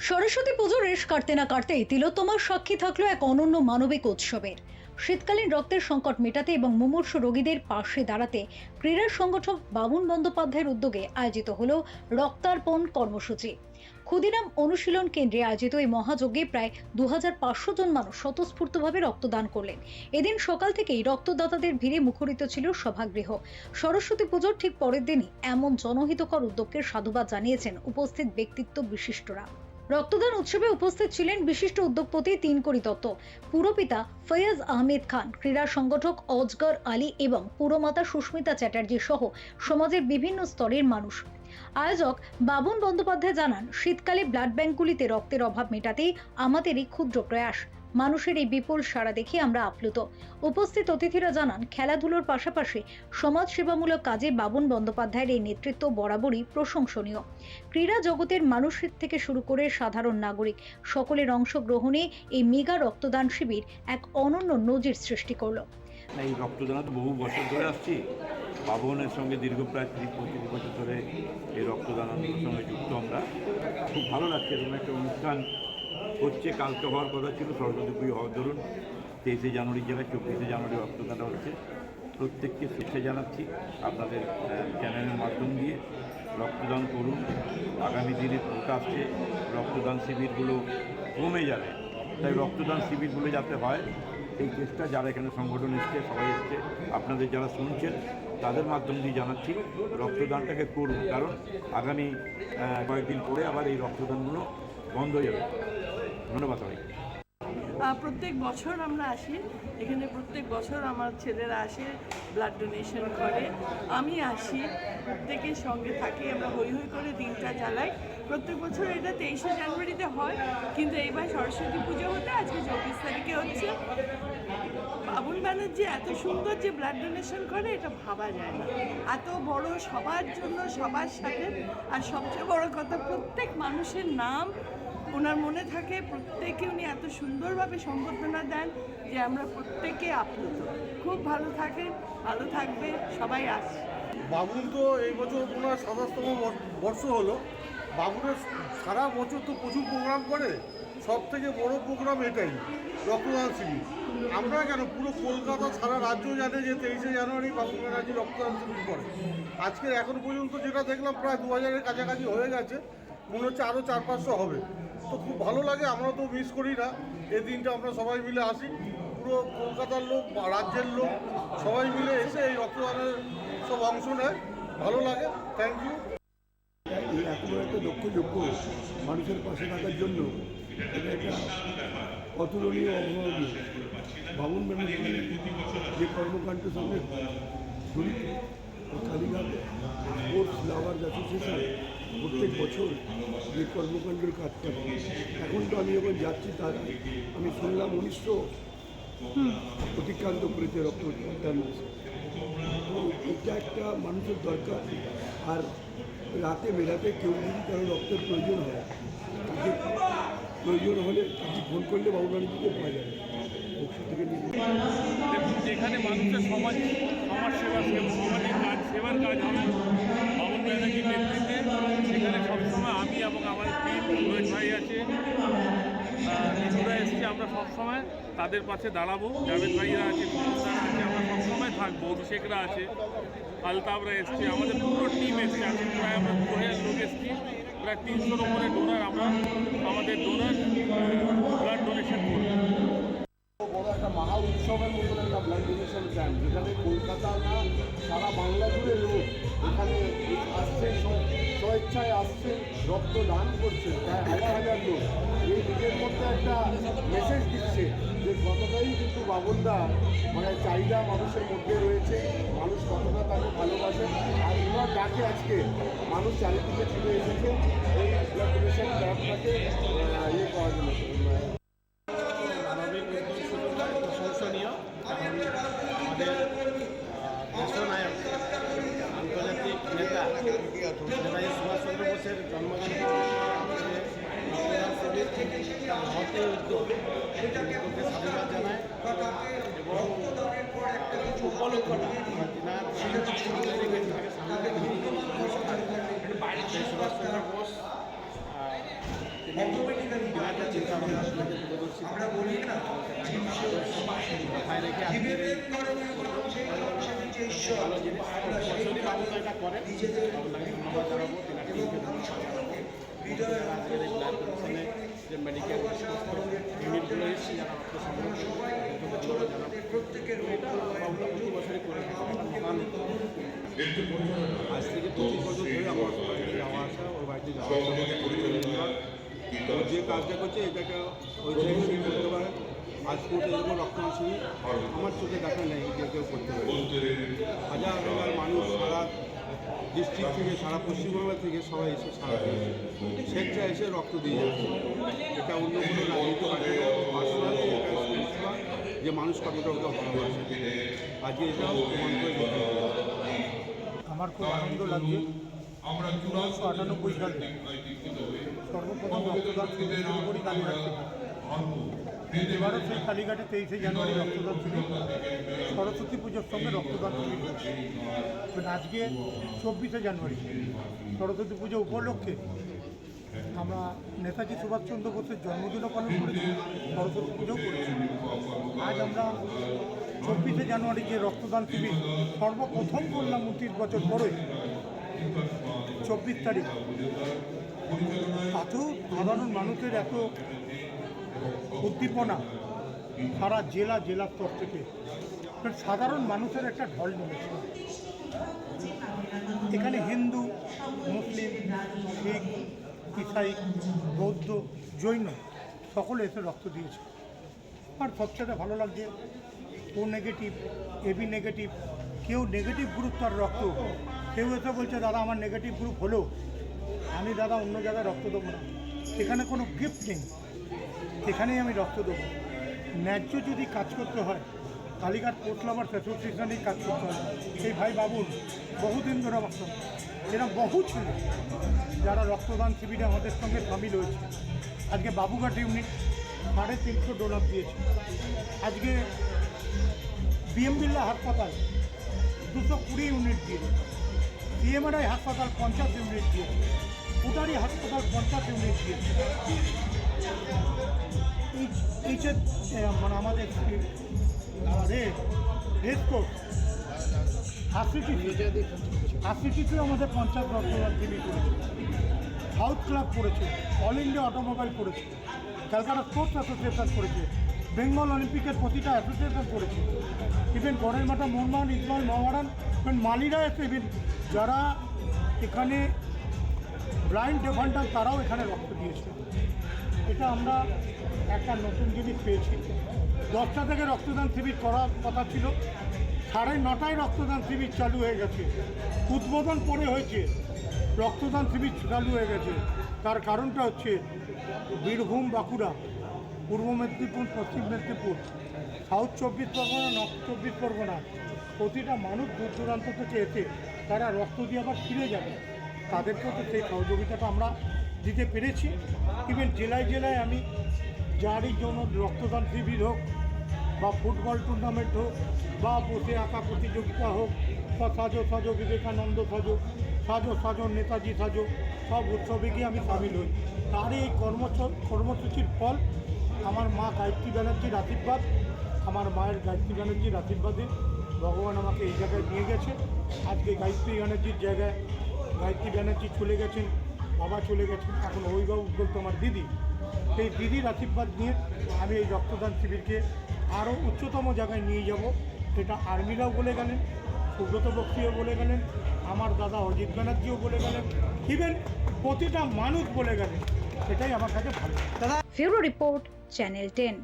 সরস্বতী পুজোর রেশ কাটতে না কাটতেই তিলোত্তমার সাক্ষী থাকলো এক অনন্য মানবিক উৎসবের। শীতকালীন রক্তের সংকট মেটাতে এবং মুমূর্ষু রোগীদের পাশে দাঁড়াতে ক্রীড়া সংগঠক বাবুন বন্দ্যোপাধ্যায়ের উদ্যোগে আয়োজিত হলো রক্তার্পণ কর্মসূচি। ক্ষুদিরাম অনুশীলন কেন্দ্রে আয়োজিত এই মহাযজ্ঞে প্রায় 2500 জন মানুষ স্বতঃস্ফূর্তভাবে রক্তদান করলেন। এদিন সকাল থেকেই রক্তদাতাদের ভিড়ে মুখরিত ছিল সভাগৃহ। সরস্বতী পুজোর ঠিক পরের দিনই এমন জনহিতকর উদ্যোগকে সাধুবাদ জানিয়েছেন উপস্থিত ব্যক্তিত্ব বিশিষ্টরা। রক্তদান উৎসবে উপস্থিত ছিলেন বিশিষ্ট উদ্যোগপতি তিনকড়ি দত্ত, পুরপিতা ফয়াজ আহমেদ খান, ক্রীড়া সংগঠক অজগর আলী এবং পুরমাতা সুস্মিতা চ্যাটার্জি সহ সমাজের বিভিন্ন স্তরের মানুষ। আয়োজক বাবুন বন্দ্যোপাধ্যায় জানান, শীতকালে ব্লাড ব্যাংকগুলিতে রক্তের অভাব মেটাতেই আমাদের এই ক্ষুদ্র প্রয়াস। মানুষের এই বিপুল সাড়া দেখে আমরা আপ্লুত। উপস্থিত অতিথিরা জানান, খেলাধুলোর পাশাপাশি সমাজ সেবামূলক কাজে বাবুন বন্দ্যোপাধ্যায়ের এই নেতৃত্ব বরাবরই প্রশংসনীয়। ক্রীড়া জগতের মানুষের থেকে শুরু করে সাধারণ নাগরিক সকলের অংশগ্রহণে এই মেগা রক্তদান শিবির এক অনন্য নজির সৃষ্টি করলো। এই রক্তদান তো বহু বছর ধরে আসছি, বাবনের সঙ্গে দীর্ঘ প্রায় 30-35 বছর ধরে এই রক্তদানের সঙ্গে যুক্ত আমরা। খুব ভালো লাগছে, এরকম একটা অনুষ্ঠান হচ্ছে। কালকে হওয়ার কথা ছিল, সরস্বতী পুজো হওয়ার ধরুন 23শে জানুয়ারির জায়গায় 24শে জানুয়ারি রক্তদানটা হচ্ছে। প্রত্যেককে শুভেচ্ছা জানাচ্ছি আপনাদের চ্যানেলের মাধ্যম দিয়ে। রক্তদান করুন, আগামী দিনে ভোট আসছে, রক্তদান শিবিরগুলো কমে যাবে, তাই রক্তদান শিবিরগুলো যাতে হয় এই চেষ্টা যারা এখানে সংগঠন এসছে, সবাই এসছে, আপনাদের যারা শুনছেন তাদের মাধ্যম দিয়ে জানাচ্ছি রক্তদানটাকে করুন, কারণ আগামী কয়েকদিন পরে আবার এই রক্তদানগুলো বন্ধ হয়ে যাবে। ধন্যবাদ সবাইকে। প্রত্যেক বছর আমরা আসি এখানে, প্রত্যেক বছর আমার ছেলেরা আসে, ব্লাড ডোনেশন করে, আমি আসি, প্রত্যেকের সঙ্গে থাকি, আমরা হই হই করে দিনটা জ্বালাই। প্রত্যেক বছর এটা 23শে জানুয়ারিতে হয়, কিন্তু এইবার সরস্বতী পুজো হতে আজকে 24 তারিখে হচ্ছে। বাবুন ব্যানার্জি এত সুন্দর যে ব্লাড ডোনেশন করে, এটা ভাবা যায় না। এত বড়, সবার জন্য, সবার সাথে, আর সবচেয়ে বড় কথা প্রত্যেক মানুষের নাম ওনার মনে থাকে, প্রত্যেকে উনি এত সুন্দরভাবে সম্বোধনা দেন যে আমরা প্রত্যেকে আপ্লুত। খুব ভালো থাকেন, ভালো থাকবে, সবাই আসে। বাবুন তো এই বছর ওনার 27তম বর্ষ হলো। বাবুনের সারা বছর তো প্রচুর প্রোগ্রাম করে, সব থেকে বড় প্রোগ্রাম এটাই রক্তদান শিবির। আমরা কেন, পুরো কলকাতা সারা রাজ্য জানে যে 23শে জানুয়ারি বাবুন ব্যানার্জি রক্তদান শিবির করে। আজকে এখন পর্যন্ত যেটা দেখলাম প্রায় 2000-এর কাছাকাছি হয়ে গেছে, মনে হচ্ছে আরও 400-500 হবে। তো খুব ভালো লাগে, আমরা তো মিস করি না এই দিনটা। আমরা সবাই মিলে আসি, পুরো কলকাতার লোক, রাজ্যের লোক সবাই মিলে এসে এই রক্তদানের সব অংশ নেয়, ভালো লাগে। Thank you. এই এত বড় একটা লক্ষ্যযোগ্য মানুষের পাশে থাকার জন্য এটা একটা অতুলনীয়, অভাবনীয়। বাবুন ব্যানার্জি যে কর্মকাণ্ডের সঙ্গে জড়িত, কালীঘাট স্পোর্টস লাভার্স অ্যাসোসিয়েশন প্রত্যেক বছর যে কর্মকাণ্ডের কাজ করে, এখন তো আমি যখন যাচ্ছি তার আমি শুনলাম 1900 অতিক্রান্ত করেছে রক্তদান। তো এটা একটা মানুষের দরকার। আর রাতে বেড়াতে কেউ যদি কারো রক্তের প্রয়োজন হয়, তাকে প্রয়োজন হলে তাকে ফোন করলে বাবু ব্যানার্জিকে পাওয়া যাবে। যেখানে মানুষের সমাজ সমাজের কাজ, সেবার কাজ হবে বাবুন ব্যানার্জির নেতৃত্বে, সেখানে সবসময় আমি এবং আমাদের টিম রোহিত ভাই আছে, নিজুরা এসছে, আমরা সবসময় তাদের পাশে দাঁড়াবো। জাভেদ ভাইরা আছে, আমরা সবসময় থাকবো। অভিষেকরা আছে, আলতাবরা এসছে, আমাদের পুরো টিম এসছে। আজকে প্রায় আমরা 2000 লোক এসছি, প্রায় 300-র উপরে ডোনার, আমরা আমাদের ডোনার ব্লাড ডোনেশন করব। বড় একটা মহা উৎসবের মতন একটা ব্লাড ডোনেশন ক্যাম্প, যেখানে কলকাতা না সারা বাংলা জুড়ে লোক এখানে আসছে, স্বেচ্ছায় আসছে, রক্ত দান করছে, প্রায় 1000 লোক। এই নিজের মধ্যে একটা মেসেজ দিচ্ছে যে কতটাই কিন্তু বাবুনদা মানে চাহিদা মানুষের মধ্যে রয়েছে, মানুষ কতটা তাকে ভালোবাসে। আর এবার ডাকে আজকে মানুষ চারিদিকে চলে এসেছে এই ব্লাড ডোনেশন ক্যাম্পটাকে ইয়ে করার জন্য। প্রশংসনীয়। আমাদের দেশনায়ক, আন্তর্জাতিক নেতা নেতাজি সুভাষচন্দ্র বোসের জন্মদিন মহৎ উদ্যোগ, উদ্যোগকে সাধুবাদ জানায় এবং উপলক্ষটা তিনার সুভাষচন্দ্র বোস তিনি একটা চিন্তা ভাবনা আপনাকে তুলে ধরছি মাথায় রেখে আজকের এই ভালো জিনিস বছরই বাবুদা এটা করেন বাবুদাকে ধন্যবাদ জানাবো তিনাকে আজকের এই ব্লাড ডোনেশনে যে মেডিকেল ইউনিটগুলো এসেছে যারা রক্ত সংগ্রহ করে জানাবো এটা বাবুদা প্রতি বছরই করে থাকে এটা মহান আজ থেকে 25 বছর ধরে আমার বাড়িতে যাওয়া আসা ওর বাড়িতে যাওয়া আসা আমাকে পরিচালনা করা ও যে কাজটা করছে এটাকে ঐতিহাসিক করতে পারে আজ পর্যন্ত এরকম রক্তদান শিবির আমার চোখে দেখা নেই যে কেউ করতে পারে হাজার হাজার মানুষ সারা ডিস্ট্রিক্ট থেকে সারা পশ্চিমবাংলা থেকে সবাই এসে সারা স্বেচ্ছা এসে রক্ত দিয়ে যাচ্ছে এটা অন্য কোনো রাজনীতি পার্সোনালি এটা যে মানুষ কতটা ওটা ভালোবাসে আজকে এটা প্রমাণ করে দিতে হবে। আমার খুব আনন্দ লাগছে 1998 সালে সর্বপ্রথম রক্তদান শুরু করি কালীঘাট থেকে এবারও সেই কালীঘাটে 23শে জানুয়ারি রক্তদান শিবির সরস্বতী পুজোর সঙ্গে রক্তদান শিবির হচ্ছে আজকে 24শে জানুয়ারি সরস্বতী পুজো উপলক্ষে আমরা নেতাজি সুভাষচন্দ্র বোসের জন্মদিনও পালন করেছি সরস্বতী পুজোও করেছি আজ আমরা 24শে জানুয়ারি যে রক্তদান শিবির সর্বপ্রথম করলাম 29 বছর পরে 24 তারিখ এত সাধারণ মানুষের এত উদ্দীপনা সারা জেলা স্তর থেকে সাধারণ মানুষের একটা ঢল নেমেছে এখানে হিন্দু মুসলিম শিখ ইসাই বৌদ্ধ জৈন সকলে এসে রক্ত দিয়েছে আর সবচেয়ে ভালো লাগছে ও নেগেটিভ এবি নেগেটিভ কেউ নেগেটিভ গ্রুপ তার রক্ত কেউ এসে বলছে দাদা আমার নেগেটিভ গ্রুপ হলো আমি দাদা অন্য জায়গায় রক্ত দেবো না এখানে কোনো গিফট নেই এখানেই আমি রক্ত দেবো ন্যায্য যদি কাজ করতে হয় কালীঘাট পোস্ট লাভার্স অ্যাসোসিয়েশনেই কাজ করতে হয় সেই ভাই বাবুর বহুদিন ধরে রক্ত এরা বহু ছিল যারা রক্তদান শিবিরে আমাদের সঙ্গে সামিল হয়েছে আজকে বাবুঘাট ইউনিট 350 ডোনার দিয়েছে আজকে বিএম বিড়লা হাসপাতাল 220 ইউনিট দিয়েছে সিএমআরআই হাসপাতাল 50 ইউনিট দিয়েছে কুটারি হাসপাতাল 50 ইউনিট দিয়েছে এইচের মানে আমাদের রেসকোর্স আরসিটিতে আমাদের 50 রক্তদান শিবির করেছে সাউথ ক্লাব করেছে অল ইন্ডিয়া অটোমোবাইল করেছে ক্যালকাটা স্পোর্টস অ্যাসোসিয়েশন করেছে বেঙ্গল অলিম্পিকের প্রতিটা অ্যাসোসিয়েশন করেছে ইভেন গড়ের মাঠা মোহনবাগান ইসমাইল মহারান ইভেন মালিরা এসে ইভেন যারা এখানে ব্লাইন্ড ডেফান্ডার তারাও এখানে রক্ত দিয়েছে এটা আমরা একটা নতুন জিনিস পেয়েছি 10টা থেকে রক্তদান শিবির করার কথা ছিল 9:30টায় রক্তদান শিবির চালু হয়ে গেছে উদ্বোধন পরে হয়েছে রক্তদান শিবির চালু হয়ে গেছে তার কারণটা হচ্ছে বীরভূম বাঁকুড়া পূর্ব মেদিনীপুর পশ্চিম মেদিনীপুর সাউথ 24 পরগনা নর্থ 24 পরগনা প্রতিটা মানুষ দূর দূরান্ত থেকে এসে তারা রক্ত দিয়ে আবার ফিরে যাবে তাদেরকে তো সেই সহযোগিতাটা আমরা দিতে পেরেছি ইভেন জেলায় জেলায় আমি যারই জন্য রক্তদান শিবির হোক বা ফুটবল টুর্নামেন্ট হোক বা বসে আঁকা প্রতিযোগিতা হোক বা সাজো বিবেকানন্দ সাজো নেতাজি সাজো সব উৎসবে গিয়ে আমি সামিল হই তার এই কর্মসূচির ফল আমার মা গায়ত্রী ব্যানার্জির আশীর্বাদ আমার মায়ের গায়ত্রী ব্যানার্জির আশীর্বাদে ভগবান আমাকে এই জায়গায় নিয়ে গেছে আজকে গায়ত্রী ব্যানার্জির জায়গায় গায়ত্রী ব্যানার্জি চলে গেছেন বাবা চলে গেছেন এখন অভিভাবক বলতো আমার দিদি সেই দিদির আশীর্বাদ নিয়ে আমি এই রক্তদান শিবিরকে আরও উচ্চতম জায়গায় নিয়ে যাব এটা আর্মিরাও বলে গেলেন সুব্রত বক্সিও বলে গেলেন আমার দাদা অজিত ব্যানার্জিও বলে গেলেন ইভেন প্রতিটা মানুষ বলে গেলেন এটাই আমার কাছে ভালো ব্যুরো রিপোর্ট চ্যানেল 10।